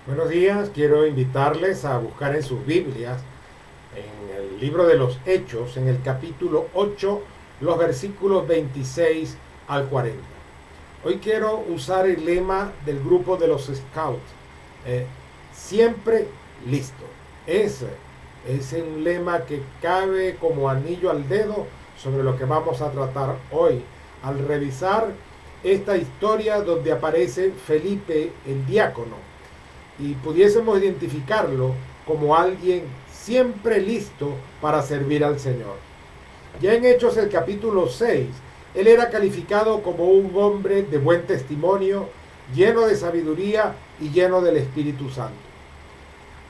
Buenos días, quiero invitarles a buscar en sus Biblias, en el libro de los Hechos, en el capítulo 8, los versículos 26 al 40. Hoy quiero usar el lema del grupo de los Scouts, siempre listo. Ese es un lema que cabe como anillo al dedo sobre lo que vamos a tratar hoy, al revisar esta historia donde aparece Felipe el diácono y pudiésemos identificarlo como alguien siempre listo para servir al Señor. Ya en Hechos el capítulo 6, él era calificado como un hombre de buen testimonio, lleno de sabiduría y lleno del Espíritu Santo.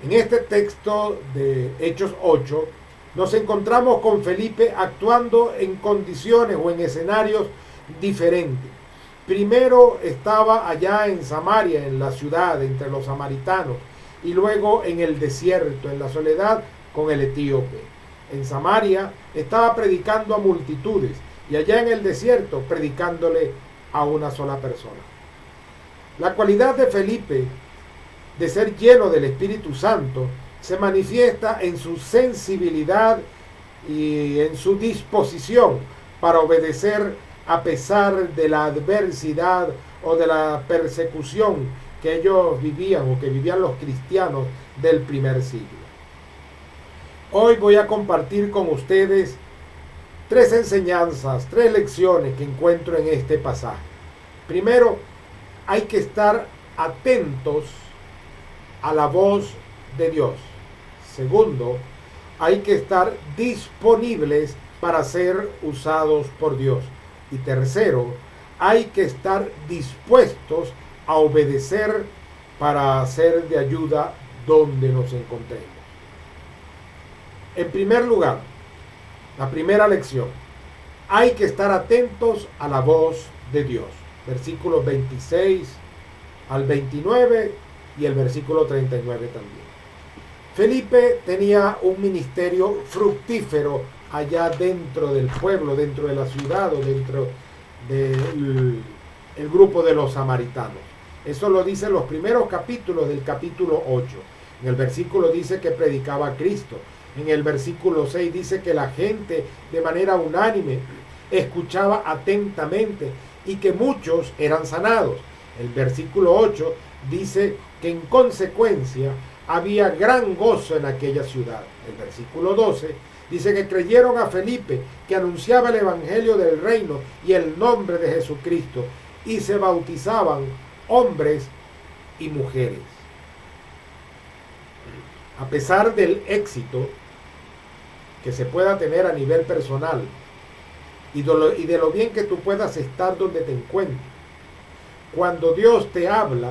En este texto de Hechos 8, nos encontramos con Felipe actuando en condiciones o en escenarios diferentes. Primero estaba allá en Samaria, en la ciudad, entre los samaritanos, y luego en el desierto, en la soledad, con el etíope. En Samaria estaba predicando a multitudes y allá en el desierto predicándole a una sola persona. La cualidad de Felipe de ser lleno del Espíritu Santo se manifiesta en su sensibilidad y en su disposición para obedecer a pesar de la adversidad o de la persecución que ellos vivían o que vivían los cristianos del primer siglo. Hoy voy a compartir con ustedes tres enseñanzas, tres lecciones que encuentro en este pasaje. Primero, hay que estar atentos a la voz de Dios. Segundo, hay que estar disponibles para ser usados por Dios. Y tercero, hay que estar dispuestos a obedecer para ser de ayuda donde nos encontremos. En primer lugar, la primera lección, hay que estar atentos a la voz de Dios. Versículos 26 al 29 y el versículo 39 también. Felipe tenía un ministerio fructífero allá dentro del pueblo, dentro de la ciudad o dentro del grupo de los samaritanos. Eso lo dicen los primeros capítulos del capítulo 8. En el versículo dice que predicaba a Cristo. En el versículo 6 dice que la gente de manera unánime escuchaba atentamente y que muchos eran sanados. El versículo 8 dice que en consecuencia había gran gozo en aquella ciudad. El versículo 12 dice que creyeron a Felipe, que anunciaba el evangelio del reino y el nombre de Jesucristo, y se bautizaban hombres y mujeres. A pesar del éxito que se pueda tener a nivel personal y de lo bien que tú puedas estar donde te encuentres, cuando Dios te habla,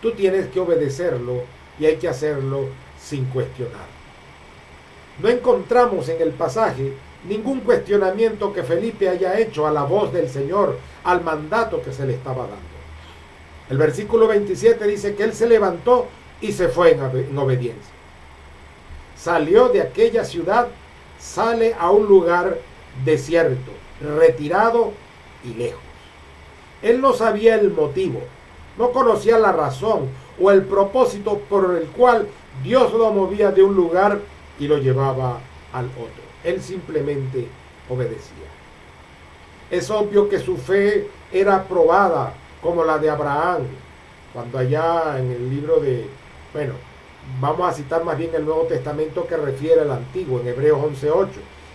tú tienes que obedecerlo y hay que hacerlo sin cuestionar. No encontramos en el pasaje ningún cuestionamiento que Felipe haya hecho a la voz del Señor, al mandato que se le estaba dando. El versículo 27 dice que él se levantó y se fue en obediencia. Salió de aquella ciudad, sale a un lugar desierto, retirado y lejos. Él no sabía el motivo, no conocía la razón o el propósito por el cual Dios lo movía de un lugar y lo llevaba al otro. Él simplemente obedecía. Es obvio que su fe era probada como la de Abraham, cuando allá en el libro de, vamos a citar más bien el Nuevo Testamento que refiere al Antiguo, en Hebreos 11:8,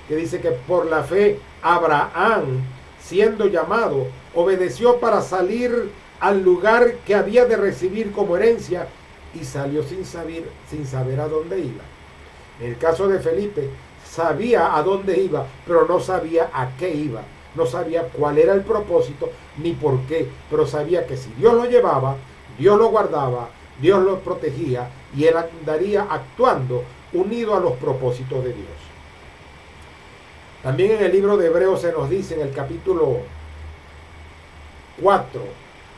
que dice que por la fe Abraham, siendo llamado, obedeció para salir al lugar que había de recibir como herencia y salió sin saber a dónde iba. En el caso de Felipe, sabía a dónde iba, pero no sabía a qué iba. No sabía cuál era el propósito ni por qué, pero sabía que si Dios lo llevaba, Dios lo guardaba, Dios lo protegía y él andaría actuando unido a los propósitos de Dios. También en el libro de Hebreos se nos dice en el capítulo 4,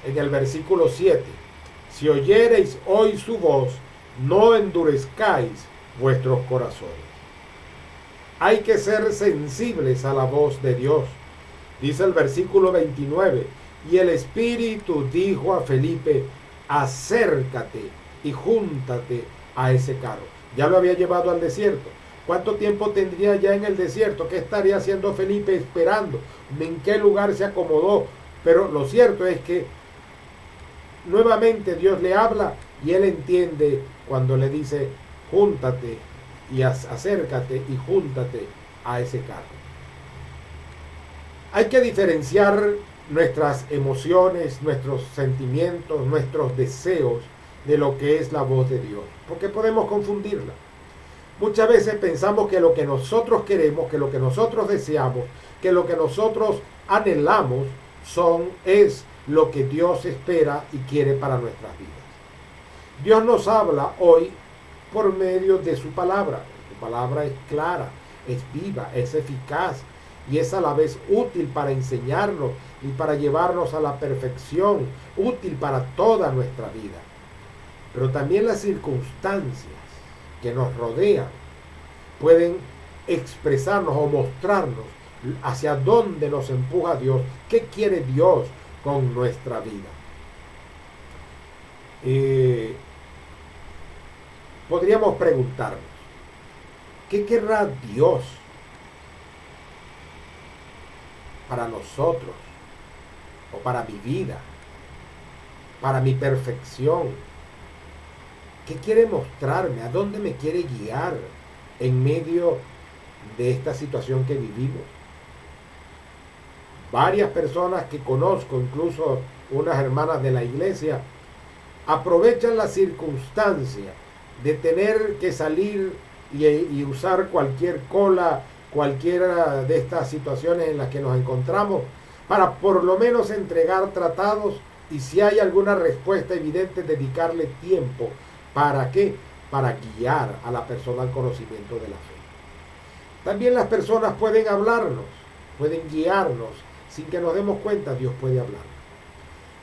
en el versículo 7, si oyereis hoy su voz, no endurezcáis vuestros corazones. Hay que ser sensibles a la voz de Dios. Dice el versículo 29, y el Espíritu dijo a Felipe, acércate y júntate a ese carro. Ya lo había llevado al desierto. ¿Cuánto tiempo tendría ya en el desierto? ¿Qué estaría haciendo Felipe esperando? ¿En qué lugar se acomodó? Pero lo cierto es que nuevamente Dios le habla y él entiende cuando le dice, júntate y acércate y júntate a ese carro. Hay que diferenciar nuestras emociones, nuestros sentimientos, nuestros deseos de lo que es la voz de Dios, porque podemos confundirla. Muchas veces pensamos que lo que nosotros queremos, que lo que nosotros deseamos, que lo que nosotros anhelamos es lo que Dios espera y quiere para nuestras vidas. Dios nos habla hoy por medio de su palabra. Su palabra es clara, es viva, es eficaz y es a la vez útil para enseñarnos y para llevarnos a la perfección, útil para toda nuestra vida. Pero también las circunstancias que nos rodean pueden expresarnos o mostrarnos hacia dónde nos empuja Dios, qué quiere Dios con nuestra vida. Podríamos preguntarnos, ¿qué querrá Dios para nosotros o para mi vida, para mi perfección? ¿Qué quiere mostrarme? ¿A dónde me quiere guiar en medio de esta situación que vivimos? Varias personas que conozco, incluso unas hermanas de la iglesia, aprovechan la circunstancia de tener que salir y usar cualquier cola, cualquiera de estas situaciones en las que nos encontramos, para por lo menos entregar tratados y si hay alguna respuesta evidente, dedicarle tiempo. ¿Para qué? Para guiar a la persona al conocimiento de la fe. También las personas pueden hablarnos, pueden guiarnos, sin que nos demos cuenta, Dios puede hablar.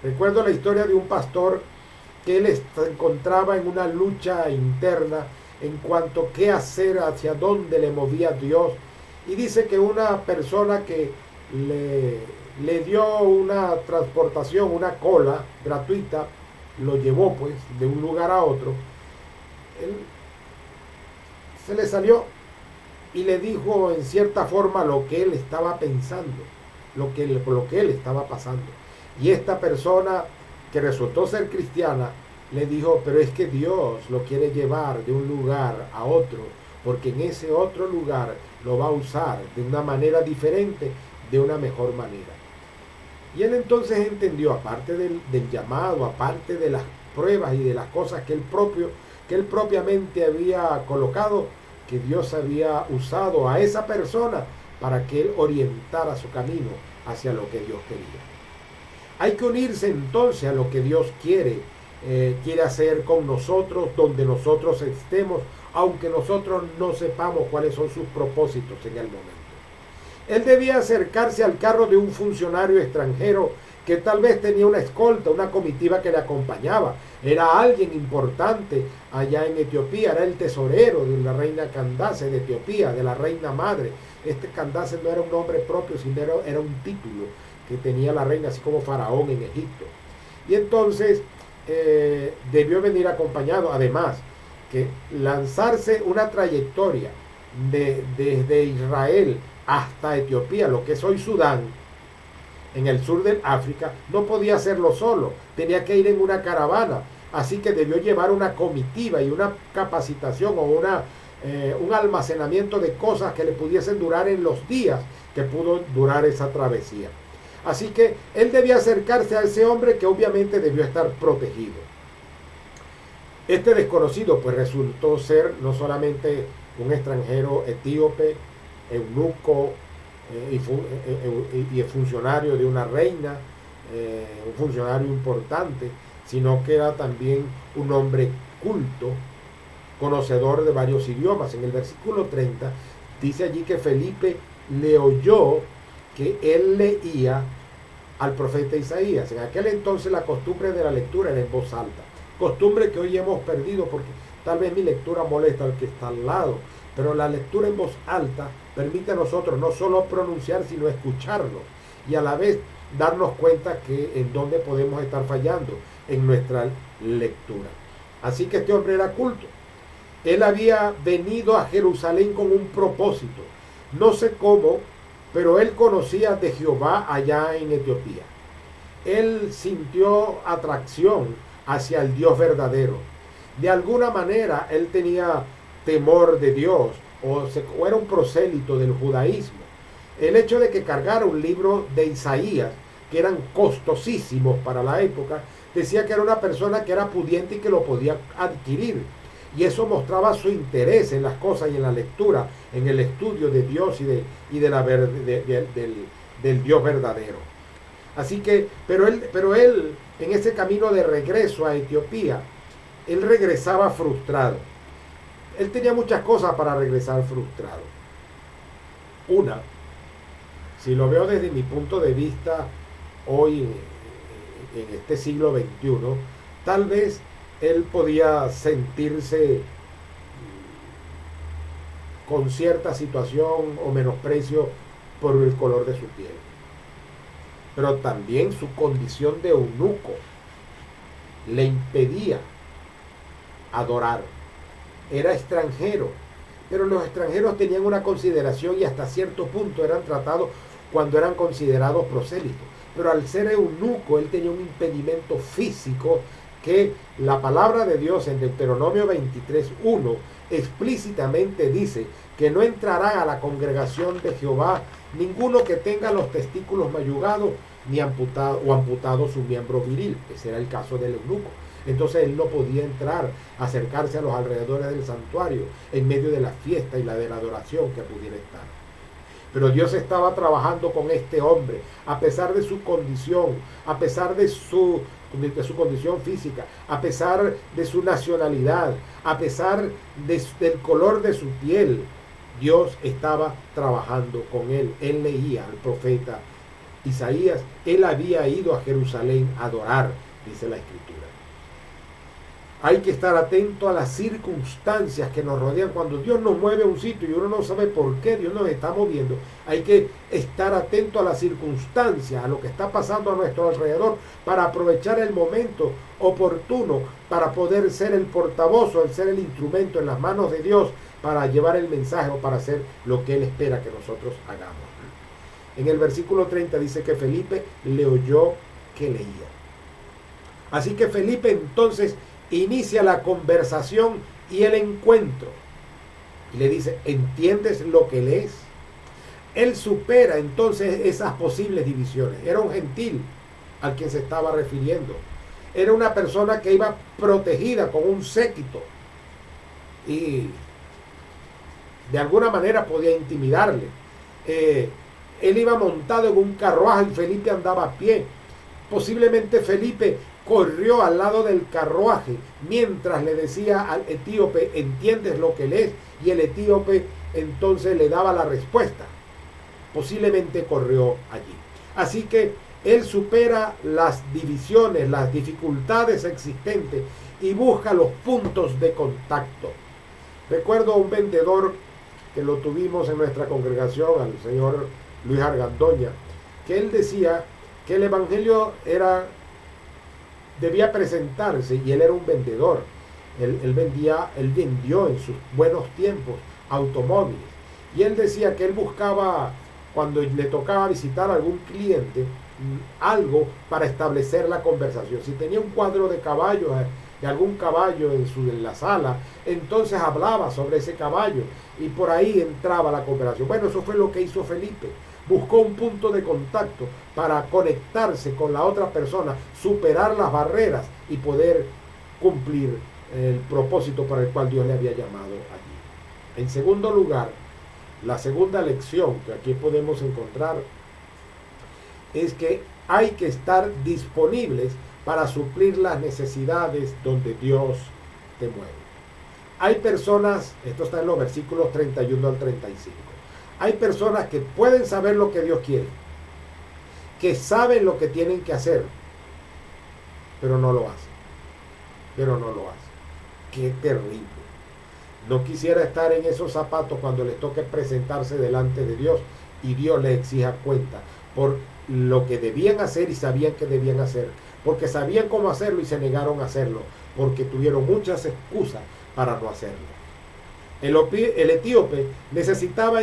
Recuerdo la historia de un pastor que él se encontraba en una lucha interna en cuanto a qué hacer, hacia dónde le movía Dios. Y dice que una persona que le dio una transportación, una cola gratuita, lo llevó pues de un lugar a otro. Él se le salió y le dijo en cierta forma lo que él estaba pensando, lo que él estaba pasando. Y esta persona que resultó ser cristiana le dijo, pero es que Dios lo quiere llevar de un lugar a otro, porque en ese otro lugar lo va a usar de una manera diferente, de una mejor manera. Y él entonces entendió, aparte del llamado, aparte de las pruebas y de las cosas que él propiamente había colocado, que Dios había usado a esa persona para que él orientara su camino hacia lo que Dios quería. Hay que unirse entonces a lo que Dios quiere hacer con nosotros, donde nosotros estemos, aunque nosotros no sepamos cuáles son sus propósitos en el momento. Él debía acercarse al carro de un funcionario extranjero que tal vez tenía una escolta, una comitiva que le acompañaba. Era alguien importante allá en Etiopía, era el tesorero de la reina Candace de Etiopía, de la reina madre. Este Candace no era un nombre propio, sino era un título que tenía la reina, así como faraón en Egipto. Y entonces debió venir acompañado, además, que lanzarse una trayectoria desde Israel hasta Etiopía, lo que es hoy Sudán, en el sur del África, no podía hacerlo solo, tenía que ir en una caravana, así que debió llevar una comitiva y una capacitación o un almacenamiento de cosas que le pudiesen durar en los días que pudo durar esa travesía. Así que él debía acercarse a ese hombre que obviamente debió estar protegido. Este desconocido pues resultó ser no solamente un extranjero etíope, eunuco y funcionario de una reina, un funcionario importante, sino que era también un hombre culto, conocedor de varios idiomas. En el versículo 30 dice allí que Felipe le oyó que él leía al profeta Isaías. En aquel entonces la costumbre de la lectura era en voz alta, costumbre que hoy hemos perdido porque tal vez mi lectura molesta al que está al lado, pero la lectura en voz alta permite a nosotros no solo pronunciar, sino escucharlo y a la vez darnos cuenta que en dónde podemos estar fallando en nuestra lectura. Así que este hombre era culto. Él había venido a Jerusalén con un propósito. No sé cómo, pero él conocía de Jehová allá en Etiopía. Él sintió atracción hacia el Dios verdadero. De alguna manera él tenía temor de Dios o era un prosélito del judaísmo. El hecho de que cargara un libro de Isaías, que eran costosísimos para la época, decía que era una persona que era pudiente y que lo podía adquirir. Y eso mostraba su interés en las cosas y en la lectura, en el estudio de Dios del Dios verdadero. Así que, pero él, en ese camino de regreso a Etiopía, él regresaba frustrado. Él tenía muchas cosas para regresar frustrado. Una, si lo veo desde mi punto de vista hoy en este siglo XXI, tal vez él podía sentirse con cierta situación o menosprecio por el color de su piel. Pero también su condición de eunuco le impedía adorar. Era extranjero, pero los extranjeros tenían una consideración y hasta cierto punto eran tratados cuando eran considerados prosélitos. Pero al ser eunuco, él tenía un impedimento físico que la palabra de Dios en Deuteronomio 23:1 explícitamente dice que no entrará a la congregación de Jehová ninguno que tenga los testículos mayugados ni amputado su miembro viril. Ese era el caso del eunuco. Entonces él no podía entrar, acercarse a los alrededores del santuario en medio de la fiesta y de la adoración que pudiera estar. Pero Dios estaba trabajando con este hombre, a pesar de su condición, a pesar de su condición física, a pesar de su nacionalidad, a pesar del color de su piel. Dios estaba trabajando con él. Él leía al profeta Isaías. Él había ido a Jerusalén a adorar, dice la Escritura. Hay que estar atento a las circunstancias que nos rodean. Cuando Dios nos mueve a un sitio y uno no sabe por qué Dios nos está moviendo, hay que estar atento a las circunstancias, a lo que está pasando a nuestro alrededor, para aprovechar el momento oportuno, para poder ser el portavoz o ser el instrumento en las manos de Dios para llevar el mensaje o para hacer lo que Él espera que nosotros hagamos. En el versículo 30 dice que Felipe le oyó que leía. Así que Felipe entonces inicia la conversación y el encuentro. Y le dice, ¿entiendes lo que lees? Él supera entonces esas posibles divisiones. Era un gentil al quien se estaba refiriendo. Era una persona que iba protegida con un séquito. Y de alguna manera podía intimidarle. Él iba montado en un carruaje y Felipe andaba a pie. Posiblemente Felipe corrió al lado del carruaje mientras le decía al etíope, ¿entiendes lo que lees? Y el etíope entonces le daba la respuesta. Posiblemente corrió allí. Así que él supera las divisiones, las dificultades existentes y busca los puntos de contacto. Recuerdo a un vendedor que lo tuvimos en nuestra congregación, al señor Luis Argandoña, que él decía que el evangelio debía presentarse, y él era un vendedor. Él vendió en sus buenos tiempos automóviles, y él decía que él buscaba, cuando le tocaba visitar a algún cliente, algo para establecer la conversación. Si tenía un cuadro de caballos, de algún caballo en la sala, entonces hablaba sobre ese caballo y por ahí entraba la conversación. Bueno, eso fue lo que hizo Felipe. Buscó un punto de contacto para conectarse con la otra persona, superar las barreras y poder cumplir el propósito para el cual Dios le había llamado allí. En segundo lugar, la segunda lección que aquí podemos encontrar es que hay que estar disponibles para suplir las necesidades donde Dios te mueve. Hay personas, esto está en los versículos 31 al 35, hay personas que pueden saber lo que Dios quiere, que saben lo que tienen que hacer, pero no lo hacen. Qué terrible. No quisiera estar en esos zapatos cuando les toque presentarse delante de Dios y Dios les exija cuenta por lo que debían hacer y sabían que debían hacer, porque sabían cómo hacerlo y se negaron a hacerlo, porque tuvieron muchas excusas para no hacerlo. El etíope necesitaba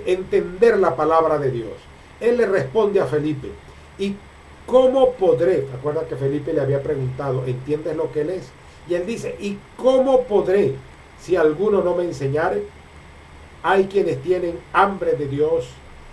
entender la palabra de Dios. Él le responde a Felipe, ¿y cómo podré? Recuerda que Felipe le había preguntado, ¿entiendes lo que él es? Y él dice, ¿y cómo podré si alguno no me enseñare? Hay quienes tienen hambre de Dios,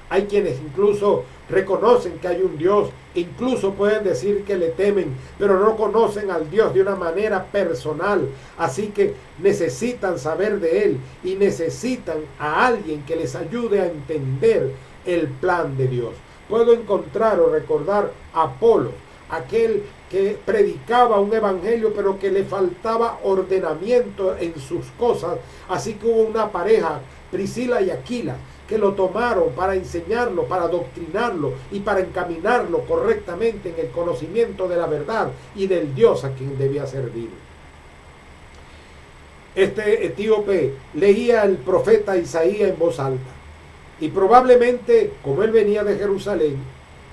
hay quienes incluso reconocen que hay un Dios, incluso pueden decir que le temen, pero no conocen al Dios de una manera personal, así que necesitan saber de Él y necesitan a alguien que les ayude a entender el plan de Dios. Puedo encontrar o recordar a Apolo, aquel que predicaba un evangelio pero que le faltaba ordenamiento en sus cosas, así que hubo una pareja, Priscila y Aquila, que lo tomaron para enseñarlo, para adoctrinarlo y para encaminarlo correctamente en el conocimiento de la verdad y del Dios a quien debía servir. Este etíope leía el profeta Isaías en voz alta y probablemente, como él venía de Jerusalén,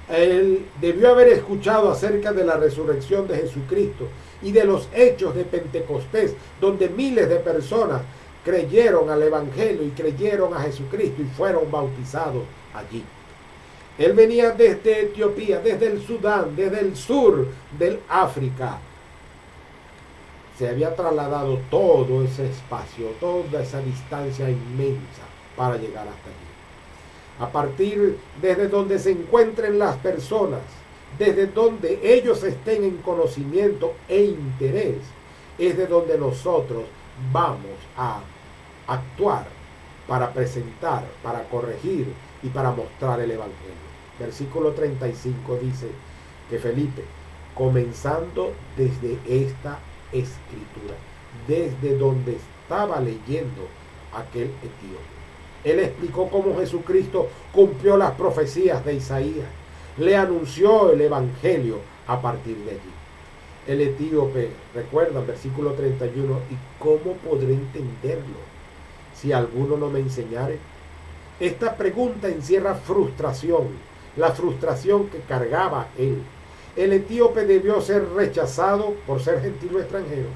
él debió haber escuchado acerca de la resurrección de Jesucristo y de los hechos de Pentecostés, donde miles de personas creyeron al Evangelio y creyeron a Jesucristo y fueron bautizados allí. Él venía desde Etiopía, desde el Sudán, desde el sur del África. Se había trasladado todo ese espacio, toda esa distancia inmensa para llegar hasta allí. A partir desde donde se encuentren las personas, desde donde ellos estén en conocimiento e interés, es de donde nosotros vamos a actuar para presentar, para corregir y para mostrar el Evangelio. Versículo 35 dice que Felipe, comenzando desde esta escritura, desde donde estaba leyendo aquel etíope, él explicó cómo Jesucristo cumplió las profecías de Isaías, le anunció el Evangelio a partir de allí. El etíope, recuerda, versículo 31, ¿y cómo podré entenderlo si alguno no me enseñare? Esta pregunta encierra frustración, la frustración que cargaba él. El etíope debió ser rechazado por ser gentil o extranjero,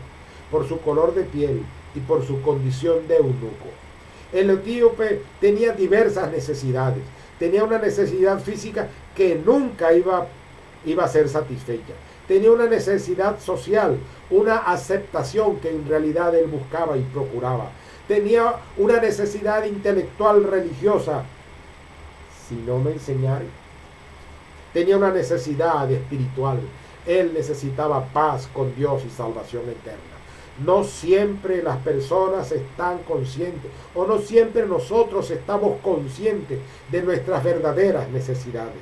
por su color de piel y por su condición de eunuco. El etíope tenía diversas necesidades. Tenía una necesidad física que nunca iba a ser satisfecha. Tenía una necesidad social, una aceptación que en realidad él buscaba y procuraba. Tenía una necesidad intelectual religiosa. Si no me enseñare. Tenía una necesidad espiritual. Él necesitaba paz con Dios y salvación eterna. No siempre las personas están conscientes o no siempre nosotros estamos conscientes de nuestras verdaderas necesidades.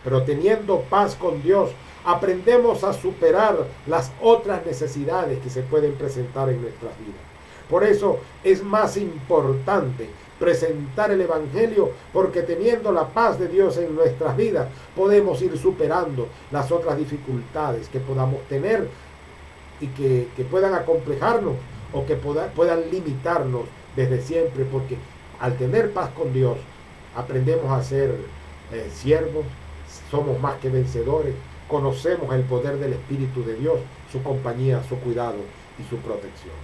Pero teniendo paz con Dios, aprendemos a superar las otras necesidades que se pueden presentar en nuestras vidas. Por eso es más importante presentar el Evangelio, porque teniendo la paz de Dios en nuestras vidas, podemos ir superando las otras dificultades que podamos tener y que puedan acomplejarnos o que puedan limitarnos desde siempre, porque al tener paz con Dios aprendemos a ser siervos, somos más que vencedores, conocemos el poder del Espíritu de Dios, su compañía, su cuidado y su protección.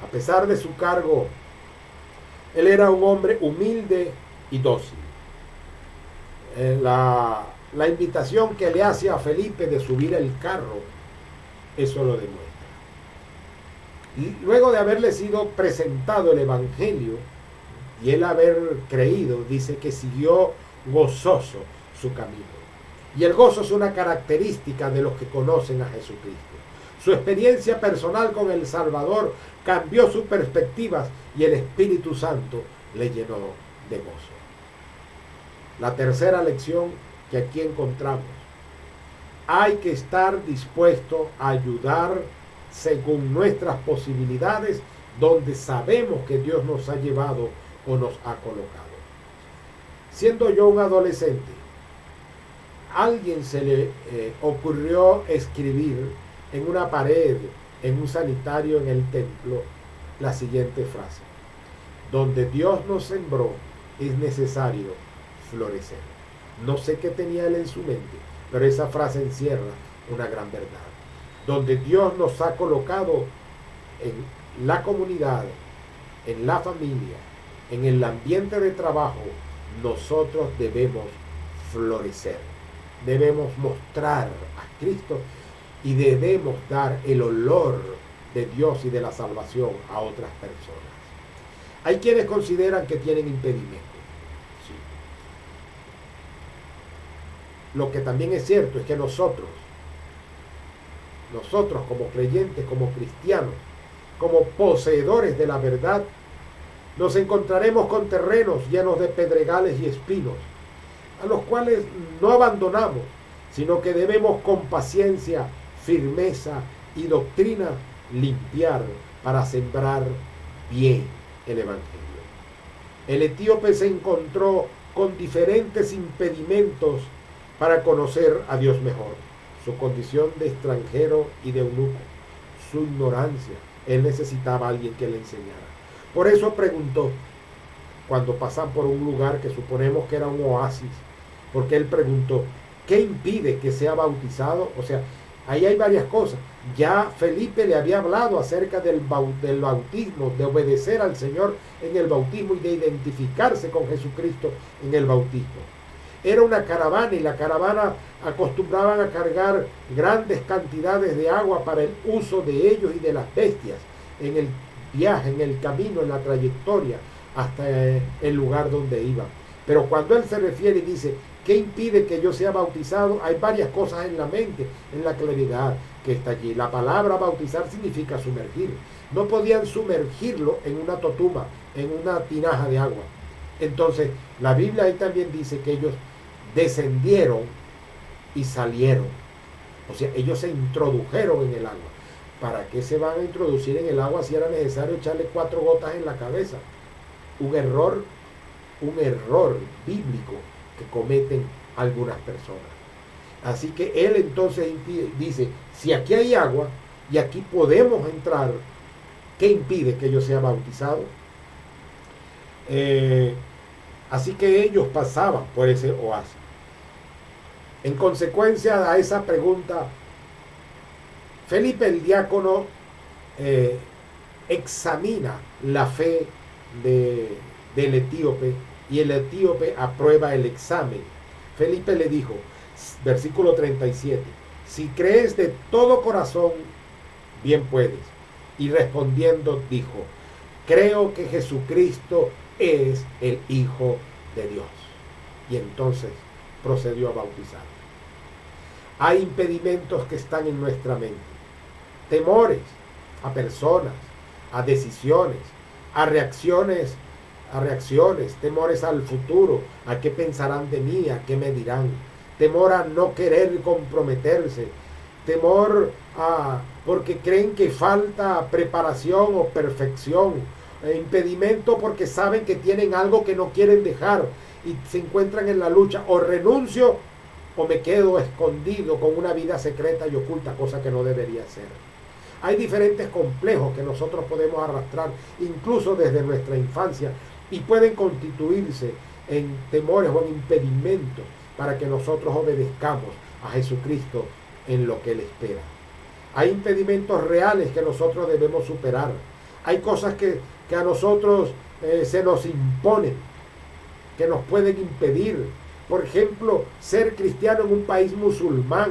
A pesar de su cargo, él era un hombre humilde y dócil. La invitación que le hace a Felipe de subir el carro, eso lo demuestra. Y luego de haberle sido presentado el Evangelio y él haber creído, dice que siguió gozoso su camino. Y el gozo es una característica de los que conocen a Jesucristo. Su experiencia personal con el Salvador cambió sus perspectivas y el Espíritu Santo le llenó de gozo. La tercera lección que aquí encontramos: hay que estar dispuesto a ayudar según nuestras posibilidades, donde sabemos que Dios nos ha llevado o nos ha colocado. Siendo yo un adolescente, a alguien se le ocurrió escribir en una pared, en un sanitario en el templo, la siguiente frase: donde Dios nos sembró es necesario florecer. No sé qué tenía él en su mente, pero esa frase encierra una gran verdad. donde Dios nos ha colocado en la comunidad, en la familia, en el ambiente de trabajo, nosotros debemos florecer. Debemos mostrar a Cristo y debemos dar el olor de Dios y de la salvación a otras personas. Hay quienes consideran que tienen impedimentos. Sí. Lo que también es cierto es que nosotros como creyentes, como cristianos, como poseedores de la verdad, nos encontraremos con terrenos llenos de pedregales y espinos, a los cuales no abandonamos, sino que debemos con paciencia, firmeza y doctrina limpiar para sembrar bien el Evangelio. El etíope se encontró con diferentes impedimentos para conocer a Dios mejor: su condición de extranjero y de eunuco, su ignorancia. Él necesitaba a alguien que le enseñara. Por eso preguntó, cuando pasan por un lugar que suponemos que era un oasis, porque él preguntó, ¿qué impide que sea bautizado? O sea, ahí hay varias cosas. Ya Felipe le había hablado acerca del bautismo, de obedecer al Señor en el bautismo y de identificarse con Jesucristo en el bautismo. Era una caravana y la caravana acostumbraban a cargar grandes cantidades de agua para el uso de ellos y de las bestias en el viaje, en el camino, en la trayectoria hasta el lugar donde iban. Pero cuando él se refiere y dice, ¿qué impide que yo sea bautizado? Hay varias cosas en la mente, en la claridad que está allí. La palabra bautizar significa sumergir. No podían sumergirlo en una totuma, en una tinaja de agua. Entonces, la Biblia ahí también dice que ellos descendieron y salieron. O sea, ellos se introdujeron en el agua. ¿Para qué se van a introducir en el agua si era necesario echarle 4 gotas en la cabeza? Un error bíblico que cometen algunas personas. Así que él entonces dice, si aquí hay agua y aquí podemos entrar, ¿qué impide que yo sea bautizado? Así que ellos pasaban por ese oasis. En consecuencia a esa pregunta, Felipe el diácono examina la fe del etíope y el etíope aprueba el examen. Felipe le dijo, versículo 37, si crees de todo corazón, bien puedes. Y respondiendo dijo, creo que Jesucristo es el Hijo de Dios. Y entonces procedió a bautizar. Hay impedimentos que están en nuestra mente. Temores a personas, a decisiones, a reacciones, temores al futuro, a qué pensarán de mí, a qué me dirán, temor a no querer comprometerse, temor a porque creen que falta preparación o perfección, impedimento porque saben que tienen algo que no quieren dejar y se encuentran en la lucha, o renuncio o me quedo escondido con una vida secreta y oculta, cosa que no debería ser. Hay diferentes complejos que nosotros podemos arrastrar incluso desde nuestra infancia y pueden constituirse en temores o en impedimentos para que nosotros obedezcamos a Jesucristo en lo que Él espera. Hay impedimentos reales que nosotros debemos superar. Hay cosas que a nosotros se nos imponen, que nos pueden impedir. Por ejemplo, ser cristiano en un país musulmán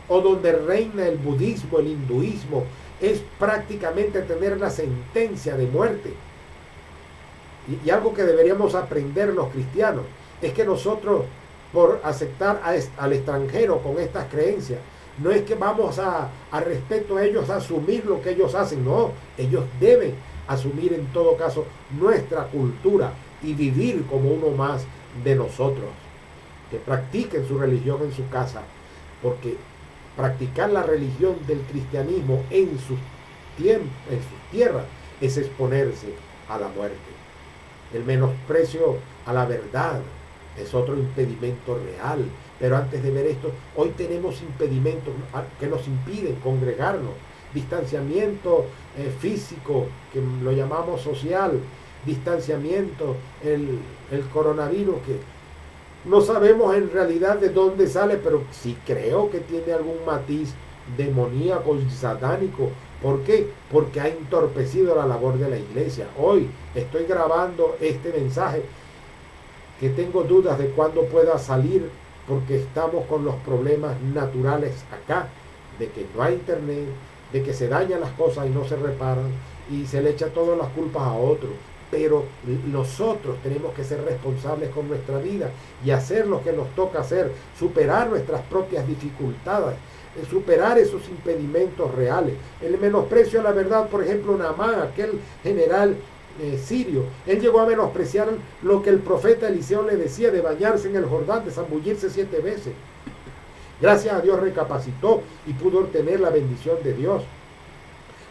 o donde reina el budismo, el hinduismo, es prácticamente tener la sentencia de muerte. Y algo que deberíamos aprender los cristianos es que nosotros, por aceptar al extranjero con estas creencias, no es que vamos a respecto a ellos a asumir lo que ellos hacen, no, ellos deben asumir en todo caso nuestra cultura y vivir como uno más de nosotros, que practiquen su religión en su casa, porque practicar la religión del cristianismo en sus tierras es exponerse a la muerte. El menosprecio a la verdad es otro impedimento real. Pero antes de ver esto, hoy tenemos impedimentos que nos impiden congregarnos. Distanciamiento físico, que lo llamamos social, distanciamiento, el coronavirus, que no sabemos en realidad de dónde sale, pero sí creo que tiene algún matiz demoníaco y satánico. ¿Por qué? Porque ha entorpecido la labor de la iglesia. Hoy estoy grabando este mensaje que tengo dudas de cuándo pueda salir, porque estamos con los problemas naturales acá, de que no hay internet, de que se dañan las cosas y no se reparan, y se le echa todas las culpas a otros. Pero nosotros tenemos que ser responsables con nuestra vida y hacer lo que nos toca hacer, superar nuestras propias dificultades, superar esos impedimentos reales. El menosprecio a la verdad, por ejemplo, Naamán, aquel general sirio, él llegó a menospreciar lo que el profeta Eliseo le decía de bañarse en el Jordán, de zambullirse 7 veces. Gracias a Dios recapacitó y pudo obtener la bendición de Dios.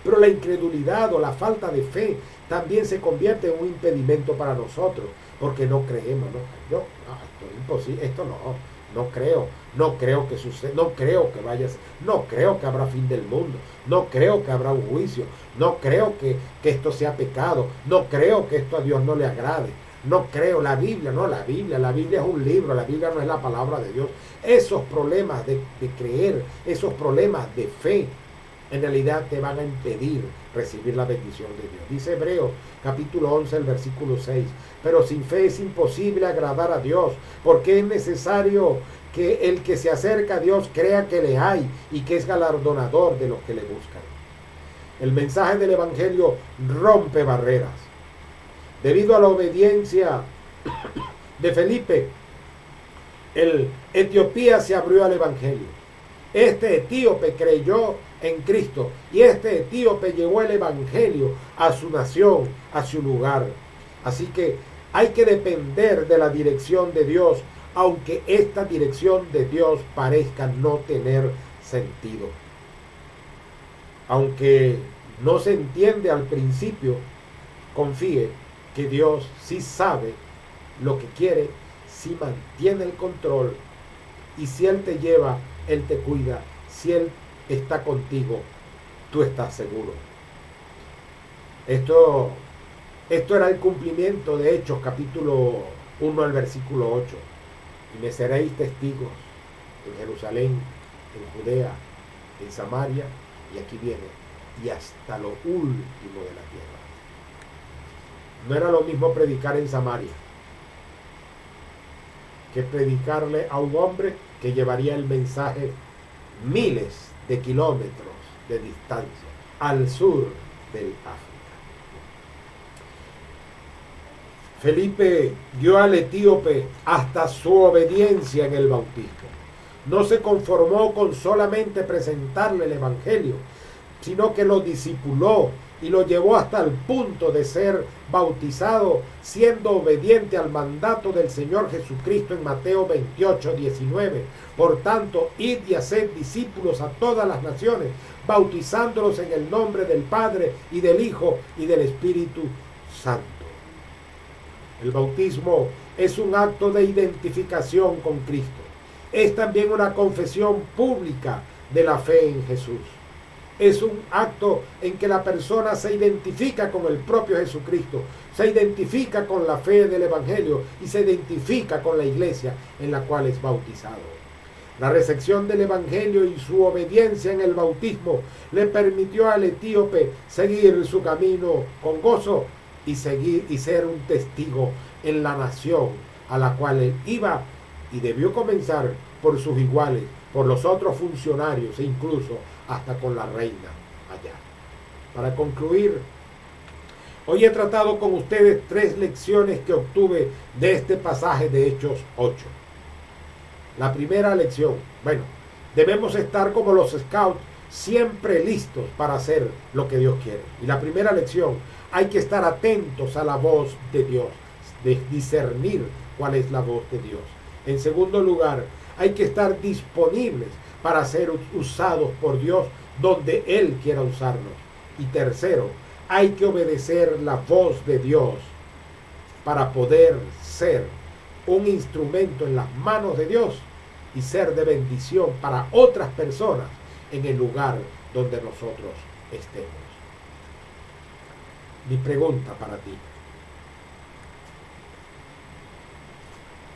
Pero la incredulidad o la falta de fe también se convierte en un impedimento para nosotros, porque no creemos, ¿no? Esto es imposible, esto no creo que suceda, no creo que vaya a ser, no creo que habrá fin del mundo, no creo que habrá un juicio, no creo que esto sea pecado, no creo que esto a Dios no le agrade, no creo, la Biblia es un libro, la Biblia no es la palabra de Dios. Esos problemas de creer, esos problemas de fe, en realidad te van a impedir recibir la bendición de Dios. Dice Hebreos capítulo 11, el versículo 6, pero sin fe es imposible agradar a Dios, porque es necesario que el que se acerca a Dios crea que le hay y que es galardonador de los que le buscan. El mensaje del Evangelio rompe barreras. Debido a la obediencia de Felipe, Etiopía se abrió al Evangelio. Este etíope creyó en Cristo y este etíope llevó el Evangelio a su nación, a su lugar. Así que hay que depender de la dirección de Dios, aunque esta dirección de Dios parezca no tener sentido. Aunque no se entiende al principio, confíe que Dios sí sabe lo que quiere, sí mantiene el control, y si Él te lleva, Él te cuida. Si Él está contigo, tú estás seguro. Esto era el cumplimiento de Hechos capítulo 1 al versículo 8. Y me seréis testigos en Jerusalén, en Judea, en Samaria, y aquí viene, y hasta lo último de la tierra. No era lo mismo predicar en Samaria que predicarle a un hombre que llevaría el mensaje miles de kilómetros de distancia al sur del África. Felipe dio al etíope hasta su obediencia en el bautismo. No se conformó con solamente presentarle el Evangelio, sino que lo discipuló y lo llevó hasta el punto de ser bautizado, siendo obediente al mandato del Señor Jesucristo en Mateo 28, 19. Por tanto, id y haced discípulos a todas las naciones, bautizándolos en el nombre del Padre y del Hijo y del Espíritu Santo. El bautismo es un acto de identificación con Cristo. Es también una confesión pública de la fe en Jesús. Es un acto en que la persona se identifica con el propio Jesucristo, se identifica con la fe del Evangelio y se identifica con la iglesia en la cual es bautizado. La recepción del Evangelio y su obediencia en el bautismo le permitió al etíope seguir su camino con gozo y ser un testigo en la nación a la cual él iba, y debió comenzar por sus iguales, por los otros funcionarios e incluso hasta con la reina allá. Para concluir, hoy he tratado con ustedes 3 lecciones que obtuve de este pasaje de Hechos 8. La primera lección, debemos estar como los scouts, siempre listos para hacer lo que Dios quiere. Y la primera lección, hay que estar atentos a la voz de Dios, de discernir cuál es la voz de Dios. En segundo lugar, hay que estar disponibles para ser usados por Dios donde Él quiera usarnos. Y tercero, hay que obedecer la voz de Dios para poder ser un instrumento en las manos de Dios y ser de bendición para otras personas en el lugar donde nosotros estemos. Mi pregunta para ti: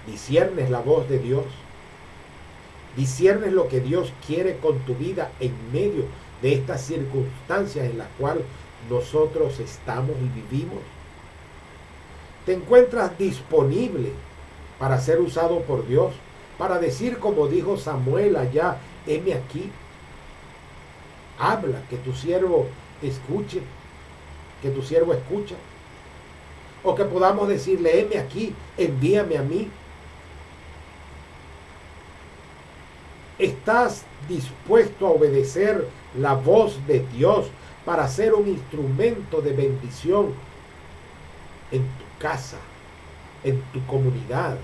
¿disciernes la voz de Dios? disciernes lo que Dios quiere con tu vida en medio de estas circunstancias en las cuales nosotros estamos y vivimos. Te encuentras disponible para ser usado por Dios, para decir como dijo Samuel allá, heme aquí. Habla, que tu siervo escuche, que tu siervo escucha. O que podamos decirle, heme aquí, envíame a mí. ¿Estás dispuesto a obedecer la voz de Dios para ser un instrumento de bendición en tu casa, en tu comunidad,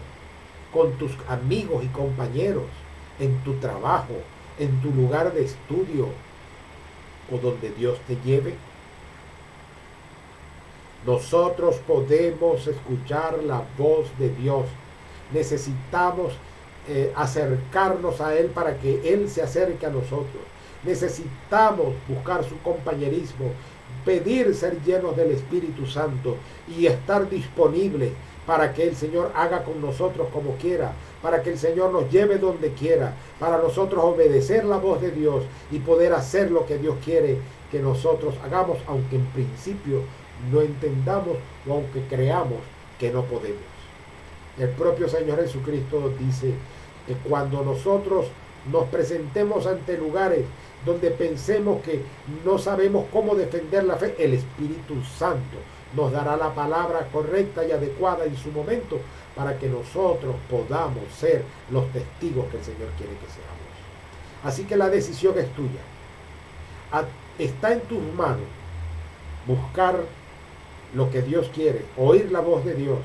con tus amigos y compañeros, en tu trabajo, en tu lugar de estudio o donde Dios te lleve? Nosotros podemos escuchar la voz de Dios. Necesitamos acercarnos a Él para que Él se acerque a nosotros. Necesitamos buscar su compañerismo, pedir ser llenos del Espíritu Santo y estar disponibles para que el Señor haga con nosotros como quiera, para que el Señor nos lleve donde quiera, para nosotros obedecer la voz de Dios y poder hacer lo que Dios quiere que nosotros hagamos, aunque en principio no entendamos o aunque creamos que no podemos. El propio Señor Jesucristo dice que cuando nosotros nos presentemos ante lugares donde pensemos que no sabemos cómo defender la fe, el Espíritu Santo nos dará la palabra correcta y adecuada en su momento para que nosotros podamos ser los testigos que el Señor quiere que seamos. Así que la decisión es tuya. Está en tus manos buscar lo que Dios quiere, oír la voz de Dios,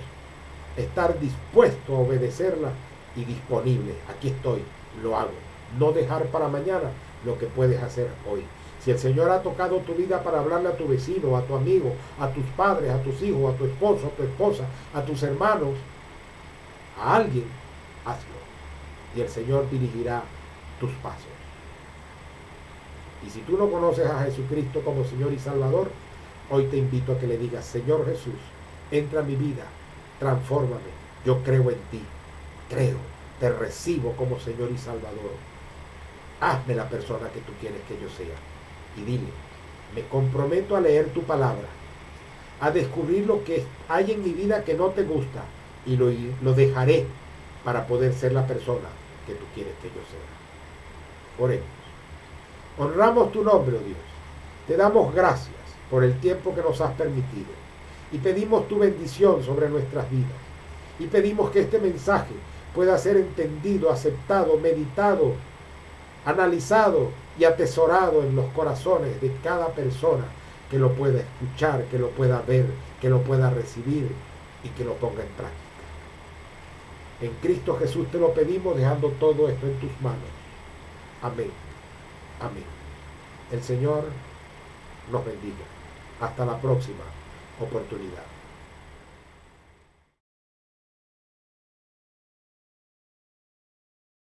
estar dispuesto a obedecerla y disponible. Aquí estoy, lo hago. No dejar para mañana lo que puedes hacer hoy. Si el Señor ha tocado tu vida para hablarle a tu vecino, a tu amigo, a tus padres, a tus hijos, a tu esposo, a tu esposa, a tus hermanos, a alguien, hazlo. Y el Señor dirigirá tus pasos. Y si tú no conoces a Jesucristo como Señor y Salvador, hoy te invito a que le digas, Señor Jesús, entra a mi vida, transfórmame, yo creo en ti, creo, te recibo como Señor y Salvador. Hazme la persona que tú quieres que yo sea. Y dile, me comprometo a leer tu palabra, a descubrir lo que hay en mi vida que no te gusta y lo dejaré para poder ser la persona que tú quieres que yo sea. Oremos. Honramos tu nombre, oh Dios. Te damos gracias por el tiempo que nos has permitido y pedimos tu bendición sobre nuestras vidas y pedimos que este mensaje pueda ser entendido, aceptado, meditado, analizado y atesorado en los corazones de cada persona que lo pueda escuchar, que lo pueda ver, que lo pueda recibir y que lo ponga en práctica. En Cristo Jesús te lo pedimos, dejando todo esto en tus manos. Amén. Amén. El Señor nos bendiga. Hasta la próxima oportunidad.